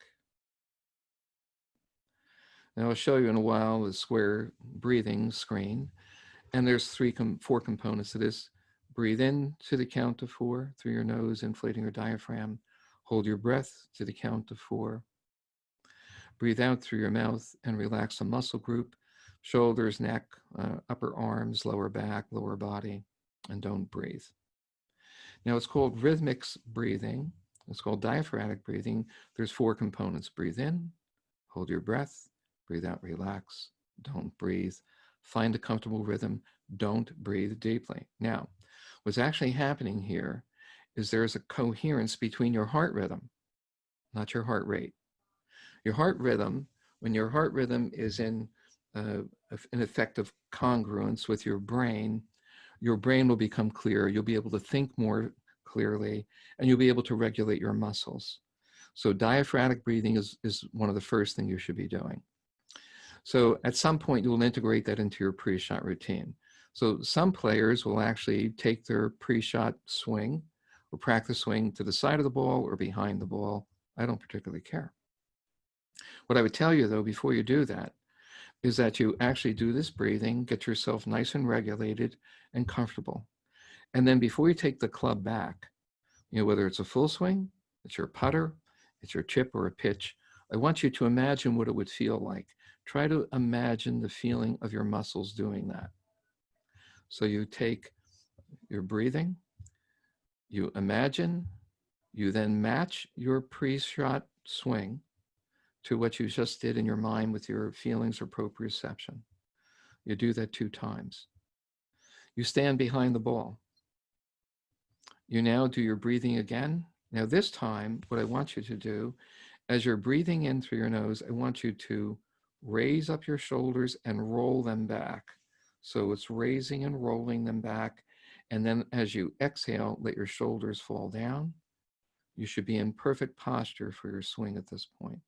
Now I'll show you in a while the square breathing screen. And there's four components to this. Breathe in to the count of 4 through your nose, inflating your diaphragm. Hold your breath to the count of 4. Breathe out through your mouth and relax a muscle group, shoulders, neck, upper arms, lower back, lower body, and don't breathe. Now it's called rhythmic breathing. It's called diaphragmatic breathing. There's 4 components. Breathe in, hold your breath, breathe out, relax, don't breathe. Find a comfortable rhythm, don't breathe deeply. Now, what's actually happening here is there's a coherence between your heart rhythm, not your heart rate. Your heart rhythm, when your heart rhythm is in an effective congruence with your brain will become clearer. You'll be able to think more clearly, and you'll be able to regulate your muscles. So diaphragmatic breathing is one of the first things you should be doing. So at some point, you'll integrate that into your pre-shot routine. So some players will actually take their pre-shot swing or practice swing to the side of the ball or behind the ball. I don't particularly care. What I would tell you, though, before you do that, is that you actually do this breathing, get yourself nice and regulated and comfortable. And then before you take the club back, whether it's a full swing, it's your putter, it's your chip or a pitch, I want you to imagine what it would feel like. Try to imagine the feeling of your muscles doing that. So you take your breathing, you imagine, you then match your pre-shot swing to what you just did in your mind with your feelings or proprioception. You do that 2 times. You stand behind the ball. You now do your breathing again. Now this time, what I want you to do, as you're breathing in through your nose, I want you to raise up your shoulders and roll them back. So it's raising and rolling them back. And then as you exhale, let your shoulders fall down. You should be in perfect posture for your swing at this point.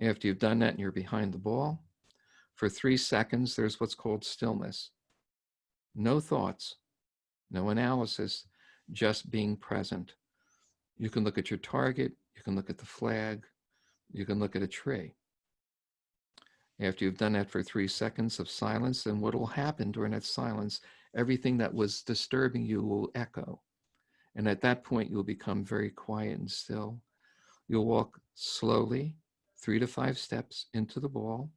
After you've done that and you're behind the ball, for 3 seconds, there's what's called stillness. No thoughts, no analysis, just being present. You can look at your target, you can look at the flag, you can look at a tree. After you've done that for 3 seconds of silence, then what will happen during that silence, everything that was disturbing you will echo. And at that point, you'll become very quiet and still. You'll walk slowly, 3 to 5 steps into the ball.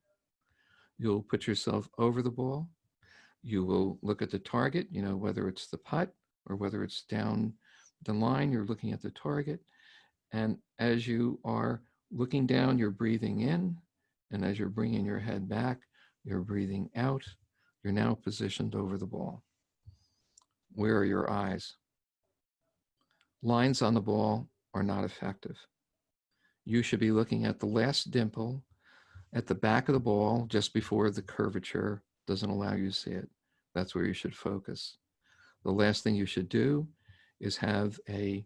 You'll put yourself over the ball. You will look at the target, whether it's the putt or whether it's down the line, you're looking at the target. And as you are looking down, you're breathing in. And as you're bringing your head back, you're breathing out. You're now positioned over the ball. Where are your eyes? Lines on the ball are not effective. You should be looking at the last dimple at the back of the ball just before the curvature doesn't allow you to see it. That's where you should focus. The last thing you should do is have a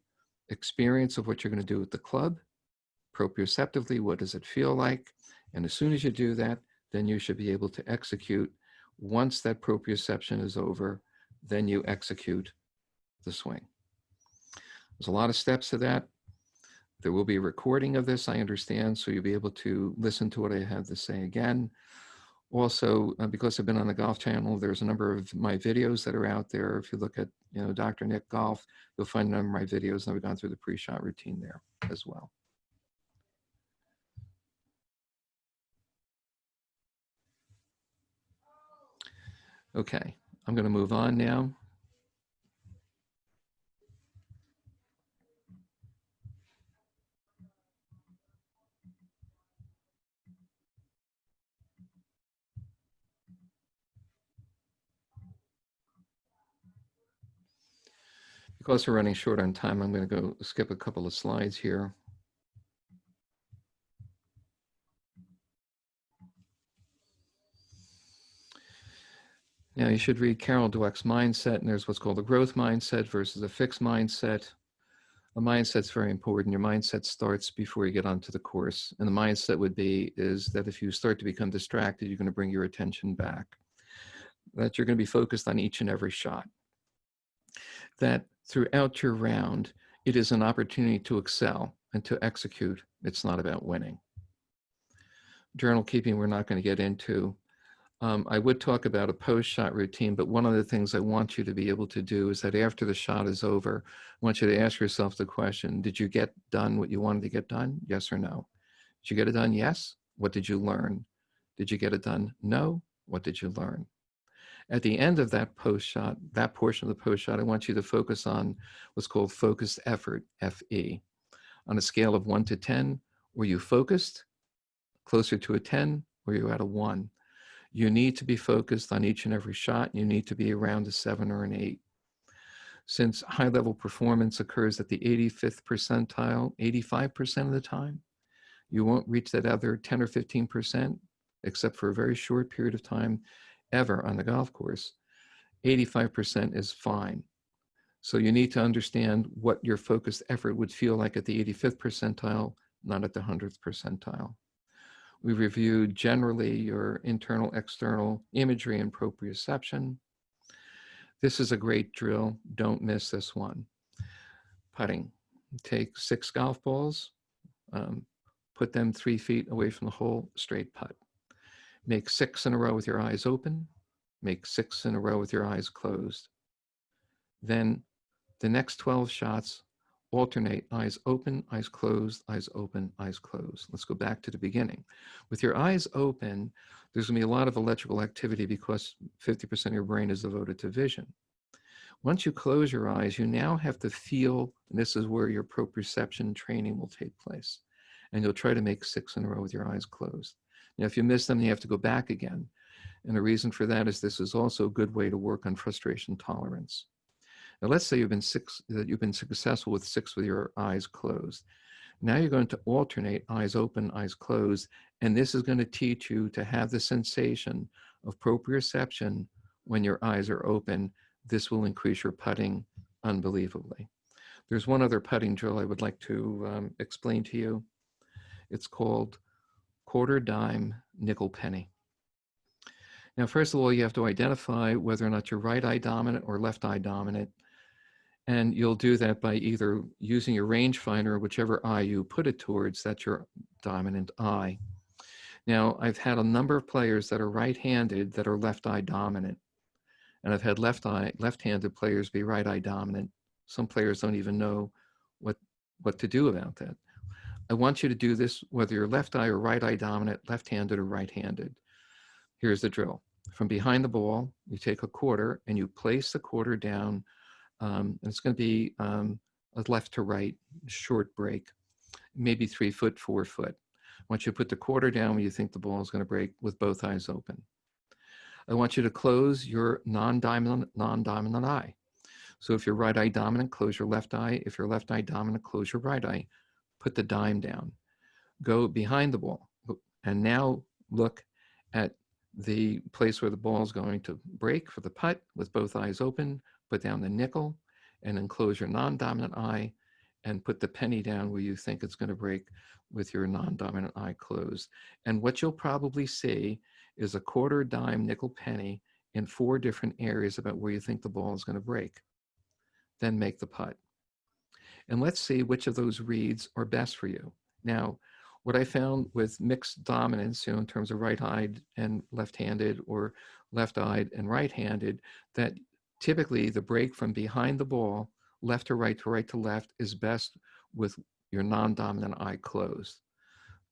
experience of what you're going to do with the club, proprioceptively, what does it feel like? And as soon as you do that, then you should be able to execute. Once that proprioception is over, then you execute the swing. There's a lot of steps to that. There will be a recording of this, I understand, so you'll be able to listen to what I have to say again. Also, because I've been on the Golf Channel, there's a number of my videos that are out there. If you look at, Dr. Nick Golf, you'll find a number of my videos, and I've gone through the pre-shot routine there as well. Okay, I'm going to move on now. Because we're running short on time, I'm going to go skip a couple of slides here. Now, you should read Carol Dweck's mindset, and there's what's called a growth mindset versus a fixed mindset. A mindset's very important. Your mindset starts before you get onto the course. And the mindset would be is that if you start to become distracted, you're going to bring your attention back. That you're going to be focused on each and every shot. That throughout your round, it is an opportunity to excel and to execute. It's not about winning. Journal keeping, we're not going to get into. I would talk about a post-shot routine, but one of the things I want you to be able to do is that after the shot is over, I want you to ask yourself the question, did you get done what you wanted to get done? Yes or no? Did you get it done? Yes. What did you learn? Did you get it done? No. What did you learn? At the end of that post-shot, that portion of the post-shot, I want you to focus on what's called focused effort, FE. On a scale of 1 to 10, were you focused, closer to a 10, or you at a 1? You need to be focused on each and every shot. You need to be around a 7 or an 8. Since high-level performance occurs at the 85th percentile 85% of the time, you won't reach that other 10 or 15%, except for a very short period of time ever on the golf course. 85% is fine. So you need to understand what your focused effort would feel like at the 85th percentile, not at the 100th percentile. We reviewed generally your internal, external imagery and proprioception. This is a great drill. Don't miss this one. Putting. Take 6 golf balls, put them 3 feet away from the hole, straight putt. Make 6 in a row with your eyes open. Make 6 in a row with your eyes closed. Then the next 12 shots, alternate eyes open, eyes closed, eyes open, eyes closed. Let's go back to the beginning. With your eyes open, there's going to be a lot of electrical activity because 50% of your brain is devoted to vision. Once you close your eyes, you now have to feel, and this is where your proprioception training will take place. And you'll try to make 6 in a row with your eyes closed. Now, if you miss them, you have to go back again. And the reason for that is this is also a good way to work on frustration tolerance. Now, let's say you've been successful with 6 with your eyes closed. Now you're going to alternate eyes open, eyes closed, and this is going to teach you to have the sensation of proprioception when your eyes are open. This will increase your putting unbelievably. There's one other putting drill I would like to explain to you. It's called quarter dime nickel penny. Now, first of all, you have to identify whether or not you're right eye dominant or left eye dominant. And you'll do that by either using your rangefinder, whichever eye you put it towards, that's your dominant eye. Now, I've had a number of players that are right-handed that are left eye dominant. And I've had left-handed players be right eye dominant. Some players don't even know what to do about that. I want you to do this whether you're left eye or right eye dominant, left-handed or right-handed. Here's the drill. From behind the ball, you take a quarter and you place the quarter down. And it's going to be a left to right short break, maybe 3 foot, 4 foot. Once you put the quarter down when you think the ball is going to break with both eyes open. I want you to close your non-dominant eye. So if you're right eye dominant, close your left eye. If you're left eye dominant, close your right eye. Put the dime down. Go behind the ball. And now look at the place where the ball is going to break for the putt with both eyes open. Put down the nickel and then close your non-dominant eye and put the penny down where you think it's going to break with your non-dominant eye closed. And what you'll probably see is a quarter dime nickel penny in 4 different areas about where you think the ball is going to break. Then make the putt. and let's see which of those reads are best for you. Now, what I found with mixed dominance, in terms of right-eyed and left-handed, or left-eyed and right-handed, that typically the break from behind the ball, left to right to left, is best with your non-dominant eye closed.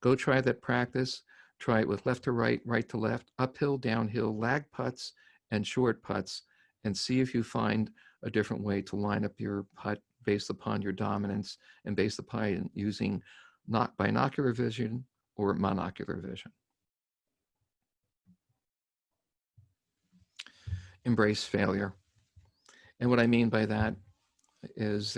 Go try that practice. Try it with left to right, right to left, uphill, downhill, lag putts, and short putts, and see if you find a different way to line up your putt based upon your dominance and based upon using not binocular vision or monocular vision. Embrace failure. And what I mean by that is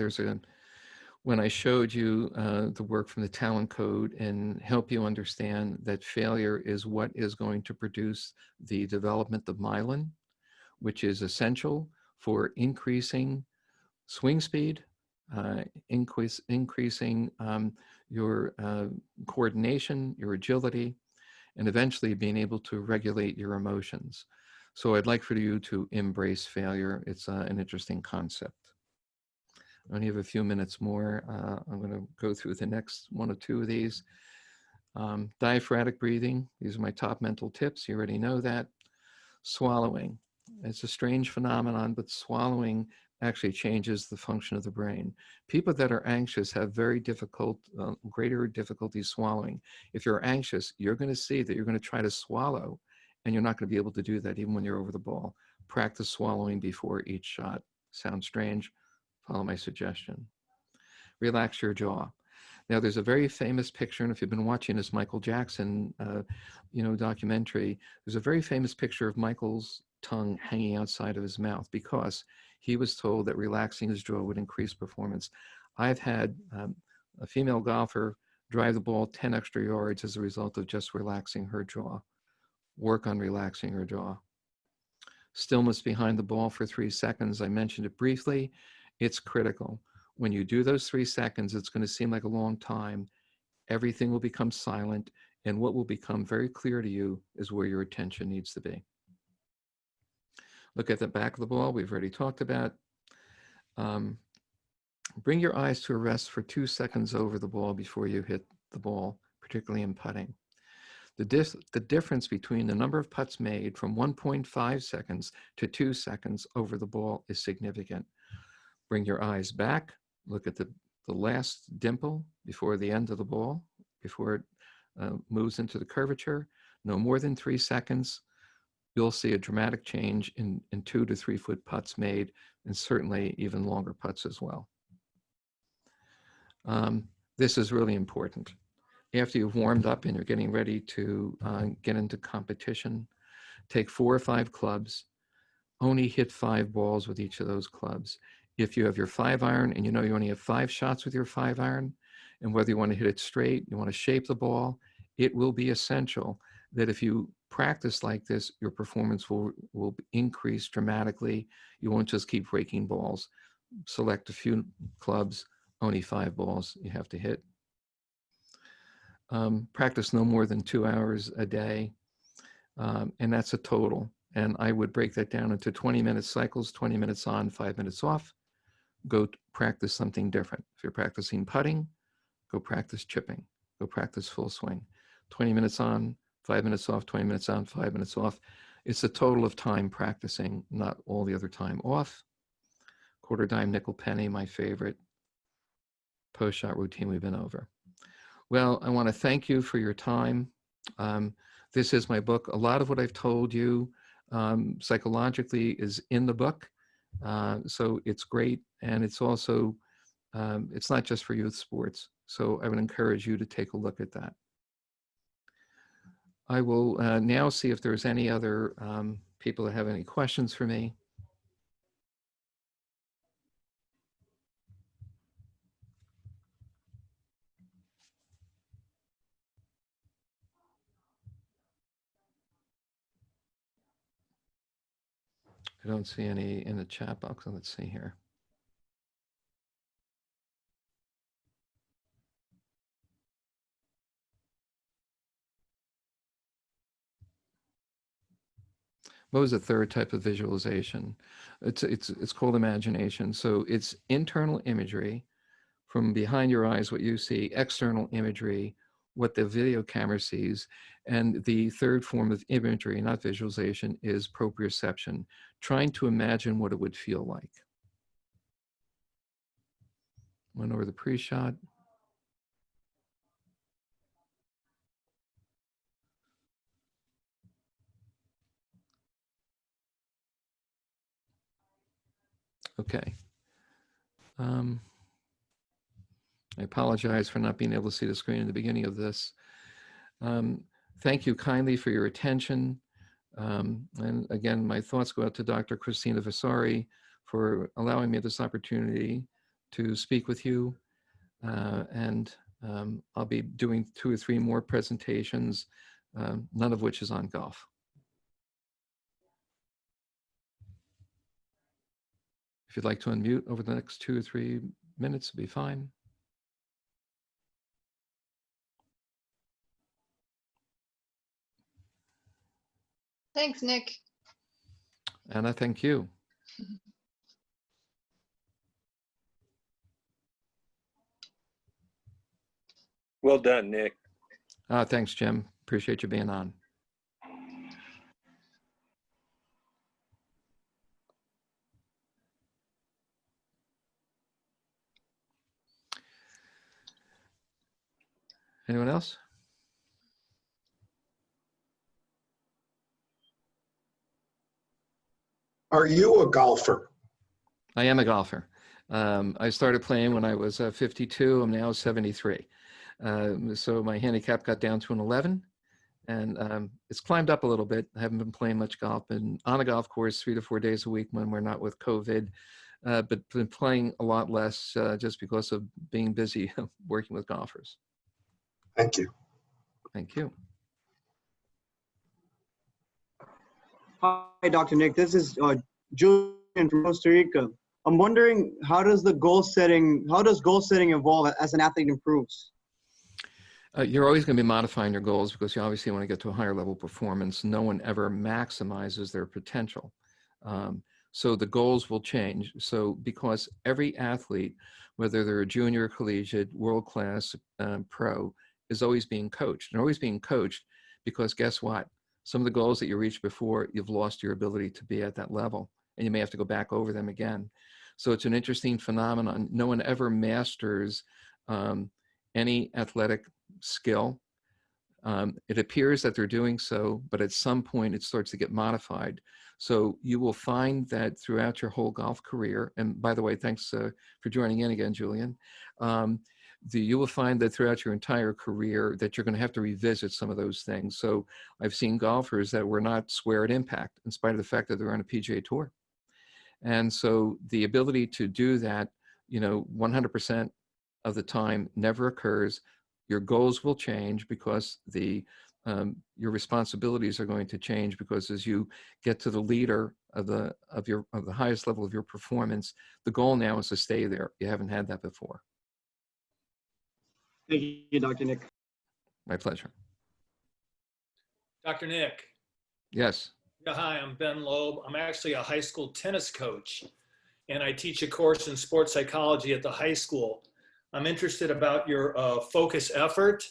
when I showed you the work from the talent code and help you understand that failure is what is going to produce the development of myelin, which is essential for increasing swing speed, increasing your coordination, your agility, and eventually being able to regulate your emotions. So I'd like for you to embrace failure. It's an interesting concept. I only have a few minutes more. I'm going to go through the next one or two of these. Diaphragmatic breathing. These are my top mental tips. You already know that. Swallowing. It's a strange phenomenon, but swallowing actually changes the function of the brain. People that are anxious have very greater difficulty swallowing. If you're anxious, you're going to see that you're going to try to swallow, and you're not going to be able to do that even when you're over the ball. Practice swallowing before each shot. Sounds strange? Follow my suggestion. Relax your jaw. Now, there's a very famous picture, and if you've been watching this Michael Jackson, documentary, there's a very famous picture of Michael's tongue hanging outside of his mouth because he was told that relaxing his jaw would increase performance. I've had a female golfer drive the ball 10 extra yards as a result of just relaxing her jaw. Work on relaxing her jaw. Stillness behind the ball for 3 seconds. I mentioned it briefly. It's critical. When you do those 3 seconds, it's going to seem like a long time. Everything will become silent, and what will become very clear to you is where your attention needs to be. Look at the back of the ball. We've already talked about. Bring your eyes to a rest for 2 seconds over the ball before you hit the ball, particularly in putting. The difference between the number of putts made from 1.5 seconds to 2 seconds over the ball is significant. Bring your eyes back. Look at the last dimple before the end of the ball, before it moves into the curvature. No more than 3 seconds. You'll see a dramatic change in 2 to 3 foot putts made, and certainly even longer putts as well. This is really important. After you've warmed up and you're getting ready to get into competition, take 4 or 5 clubs. Only hit 5 balls with each of those clubs. If you have your 5-iron and you know you only have 5 shots with your 5-iron, and whether you want to hit it straight, you want to shape the ball, it will be essential that if you practice like this, your performance will increase dramatically. You won't just keep breaking balls. Select a few clubs, only 5 balls you have to hit. Practice no more than 2 hours a day, and that's a total. And I would break that down into 20-minute cycles, 20 minutes on, 5 minutes off. Go practice something different. If you're practicing putting, go practice chipping. Go practice full swing. 20 minutes on, 5 minutes off, 20 minutes on, 5 minutes off. It's a total of time practicing, not all the other time off. Quarter dime, nickel, penny, my favorite. Post-shot routine we've been over. Well, I want to thank you for your time. This is my book. A lot of what I've told you psychologically is in the book. So it's great. And it's also, it's not just for youth sports. So I would encourage you to take a look at that. I will now see if there's any other people that have any questions for me. I don't see any in the chat box. Let's see here. What was the third type of visualization? It's called imagination. So it's internal imagery from behind your eyes, what you see, external imagery, what the video camera sees. And the third form of imagery, not visualization, is proprioception, trying to imagine what it would feel like. Went over the pre-shot. Okay. I apologize for not being able to see the screen in the beginning of this. Thank you kindly for your attention. And again, my thoughts go out to Dr. Christina Vasari for allowing me this opportunity to speak with you. I'll be doing 2 or 3 more presentations, none of which is on golf. If you'd like to unmute over the next 2 or 3 minutes, it'll be fine. Thanks, Nick. Anna, thank you. Well done, Nick. Thanks, Jim. Appreciate you being on. Anyone else? Are you a golfer? I am a golfer. I started playing when I was 52. I'm now 73. So my handicap got down to an 11, and it's climbed up a little bit. I haven't been playing much golf, and on a golf course 3 to 4 days a week when we're not with COVID, but been playing a lot less just because of being busy working with golfers. Thank you. Thank you. Hi, Dr. Nick. This is Julian from Costa Rica. I'm wondering, how does goal setting evolve as an athlete improves? You're always going to be modifying your goals because you obviously want to get to a higher level performance. No one ever maximizes their potential. So the goals will change. So because every athlete, whether they're a junior, collegiate, world-class, pro, is always being coached. And always being coached because guess what? Some of the goals that you reached before, you've lost your ability to be at that level, and you may have to go back over them again. So it's an interesting phenomenon. No one ever masters any athletic skill. It appears that they're doing so, but at some point it starts to get modified. So you will find that throughout your whole golf career, and by the way, thanks for joining in again, Julian. You will find that throughout your entire career that you're going to have to revisit some of those things. So I've seen golfers that were not square at impact in spite of the fact that they're on a PGA Tour. And so the ability to do that, 100% of the time never occurs. Your goals will change because your responsibilities are going to change, because as you get to the leader of the highest level of your performance, the goal now is to stay there. You haven't had that before. Thank you, Dr. Nick. My pleasure. Dr. Nick. Yes. Yeah, hi, I'm Ben Loeb. I'm actually a high school tennis coach, and I teach a course in sports psychology at the high school. I'm interested about your focus effort.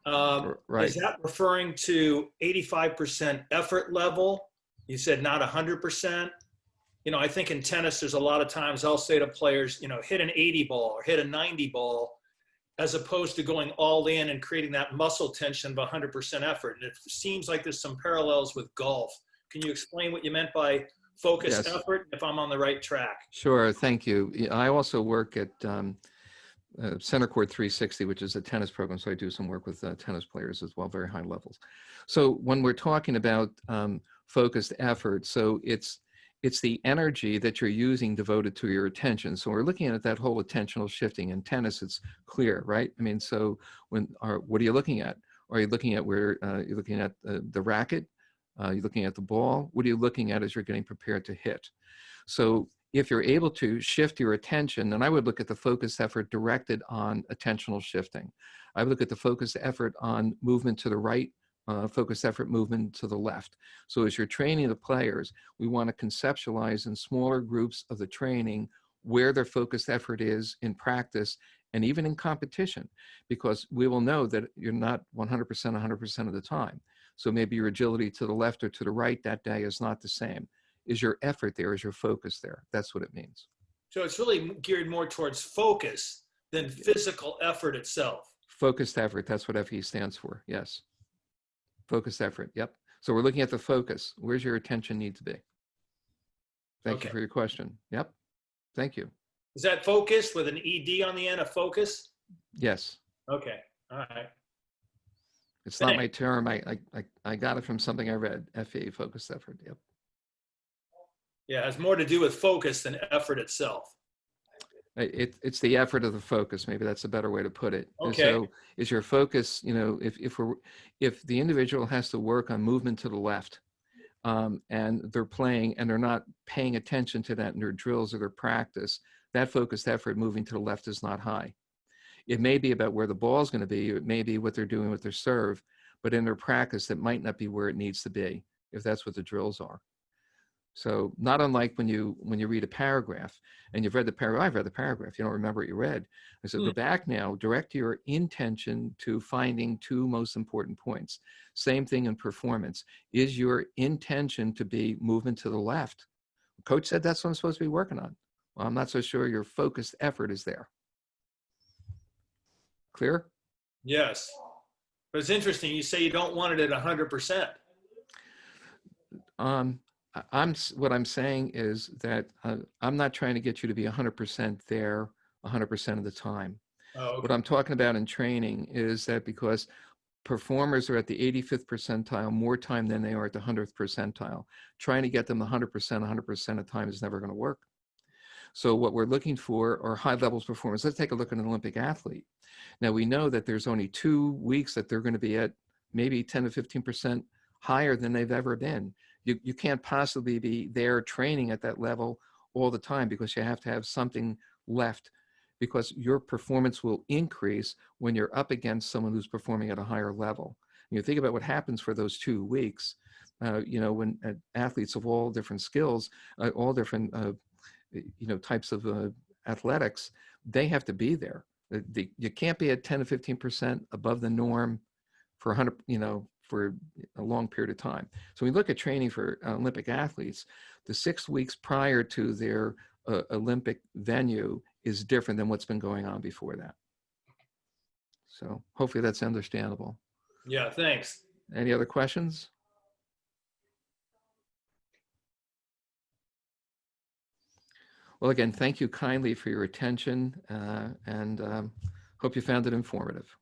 Right. Is that referring to 85% effort level? You said not 100%. I think in tennis, there's a lot of times I'll say to players, hit an 80 ball or hit a 90 ball, as opposed to going all in and creating that muscle tension of 100% effort. And it seems like there's some parallels with golf. Can you explain what you meant by focus effort, if I'm on the right track? Sure, thank you. I also work at Center Court 360, which is a tennis program, so I do some work with tennis players as well, very high levels. So when we're talking about focused effort, so it's the energy that you're using devoted to your attention. So we're looking at that whole attentional shifting. In tennis, it's clear, right? I mean, so what are you looking at? Are you looking at where you're looking at the racket? You're looking at the ball? What are you looking at as you're getting prepared to hit? So if you're able to shift your attention, then I would look at the focused effort directed on attentional shifting. I would look at the focused effort on movement to the right, focused effort movement to the left. So as you're training the players, we want to conceptualize in smaller groups of the training where their focused effort is in practice and even in competition, because we will know that you're not 100% of the time. So maybe your agility to the left or to the right that day is not the same. Is your effort there? Is your focus there? That's what it means. So it's really geared more towards focus than physical effort itself. Focused effort, that's what FE stands for, yes. Focused effort, yep. So we're looking at the focus. Where's your attention need to be? Thank you Okay. for your question. Yep, thank you. Is that focus with an ED on the end of focus? Yes, Okay, all right. it's not my term. I got it from something I read, FE, focused effort, yep. Yeah, it has more to do with focus than effort itself. It's the effort of the focus. Maybe that's a better way to put it. Okay. So is your focus, you know, if the individual has to work on movement to the left, and they're playing and they're not paying attention to that in their drills or their practice, that focused effort moving to the left is not high. It may be about where the ball is going to be. It may be what they're doing with their serve, but in their practice, that might not be where it needs to be if that's what the drills are. So not unlike when you read a paragraph and you've read the paragraph, I've read the paragraph, you don't remember what you read. I said, go back now, direct your intention to finding two most important points. Same thing in performance. Is your intention to be movement to the left? Coach said that's what I'm supposed to be working on. Well, I'm not so sure your focused effort is there. Clear? Yes. But it's interesting. You say you don't want it at 100%. What I'm saying is that I'm not trying to get you to be 100% there 100% of the time. Oh, okay. What I'm talking about in training is that because performers are at the 85th percentile more time than they are at the 100th percentile, trying to get them 100% of the time is never going to work. So what we're looking for are high levels performance. Let's take a look at an Olympic athlete. Now we know that there's only 2 weeks that they're going to be at maybe 10 to 15% higher than they've ever been. You can't possibly be there training at that level all the time because you have to have something left, because your performance will increase when you're up against someone who's performing at a higher level. And you think about what happens for those 2 weeks, you know, when athletes of all different skills, all different, you know, types of athletics, they have to be there. You can't be at 10 to 15% above the norm for 100, you know, for a long period of time. So we look at training for Olympic athletes, the 6 weeks prior to their Olympic venue is different than what's been going on before that. So hopefully that's understandable. Yeah, thanks. Any other questions? Well, again, thank you kindly for your attention, and hope you found it informative.